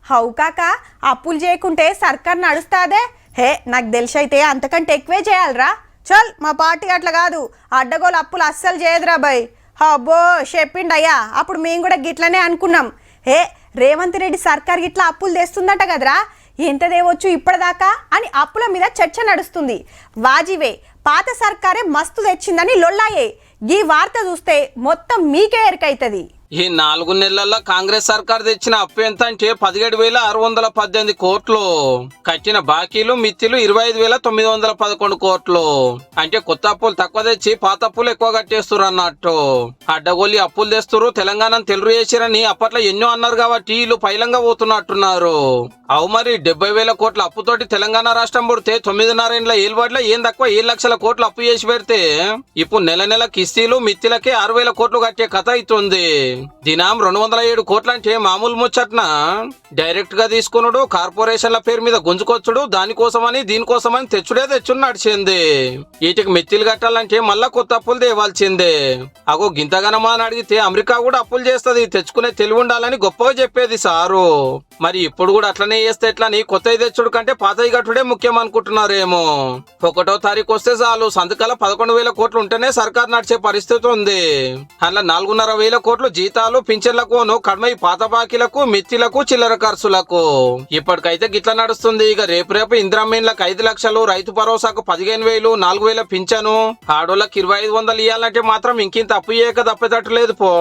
How కాక అప్పులు చేయకుంటే సర్కార్ నడుస్తాదే? హే నాకు తెలిసైతే అంతకంటే ఎక్కువే చేయాలరా. చల్ మా పార్టీ అట్లా కాదు, అడ్డగోలు అప్పులు అస్సలు చేయదురా బాయ్. అబ్బో చెప్పిండయ్యా, అప్పుడు మేము కూడా గిట్లనే అనుకున్నాం. హే రేవంత్ రెడ్డి సర్కార్ గిట్లా అప్పులు తెస్తుందట కదరా, ఎంత దేవచ్చు ఇప్పటిదాకా అని అప్పుల మీద చర్చ నడుస్తుంది. వాజివే పాత సర్కారే మస్తు తెచ్చిందని లొల్లాయే. ఈ వార్త చూస్తే మొత్తం మీకే ఎరికైతుంది. ఈ 4 నెలల్లో కాంగ్రెస్ సర్కార్ తెచ్చిన అప్పు ఎంత అంటే 17,618 కోట్లు. కట్టిన బాకీలు మిత్తిలు 25,911 కోట్లు. అంటే కొత్త అప్పులు తక్కువ తెచ్చి పాత అప్పులు ఎక్కువ కట్టేస్తున్నారు అన్నట్టు. అడ్డగోలి అప్పులు తెస్తురు, తెలంగాణ తెలుగు చేసిరని అప్పట్లో ఎన్నో అన్నారు కాబట్టి వీళ్ళు పైలంగా పోతున్నట్టున్నారు. అవు మరి 70,000 కోట్ల అప్పుతోటి తెలంగాణ రాష్ట్రం పుడితే 9.5 ఏళ్ల ఏలుబడిలో ఏం తక్కువ 7 లక్షల కోట్లు అప్పు చేసి పెడితే ఇప్పుడు నెల నెల కిస్తీలు మిత్తిలకే 6,000 కోట్లు కట్టే కథ అవుతుంది. దినం 207 కోట్లు అంటే మామూలు ముచ్చట్న? డైరెక్ట్ గా తీసుకున్నాడు, కార్పొరేషన్ల పేరు మీద గుంజుకొచ్చుడు, దానికోసమని దీనికోసమని తెచ్చుడు నడిచింది. వీటికి మెత్తిలు కట్టాలంటే మళ్ళా కొత్త అప్పులు తేవాల్సిందే. అగో గింతగనమా అని అడిగితే అమెరికా కూడా అప్పులు చేస్తుంది, తెచ్చుకునే తెలివి ఉండాలని గొప్పగా చెప్పేది సారు. మరి ఇప్పుడు కూడా అట్లనే చేస్తే ఎట్లని కొత్తవి తెచ్చుడు కంటే పాతవి కట్టుడే ముఖ్యం అనుకుంటున్నారేమో. 1వ తారీఖు వస్తే చాలు సంతకాల 11,000 కోట్లు ఉంటేనే సర్కార్ నడిచే పరిస్థితి ఉంది. అలా 4,500 కోట్లు జీతాలు పింఛన్లకును కడమై పాత బాకీలకు మిత్తిలకు చిల్లర ఖర్చులకు. ఇప్పటికైతే గిట్ల నడుస్తుంది. ఇక రేపు ఇంద్రమీన్లకు 5 లక్షలు, రైతు భరోసాకు 15,000, 4,000 పింఛను, ఆడోళ్ళకి 2,500 ఇవ్వాలంటే మాత్రం ఇంకింత అప్పు చేయక తప్పేటట్టు లేదు పో.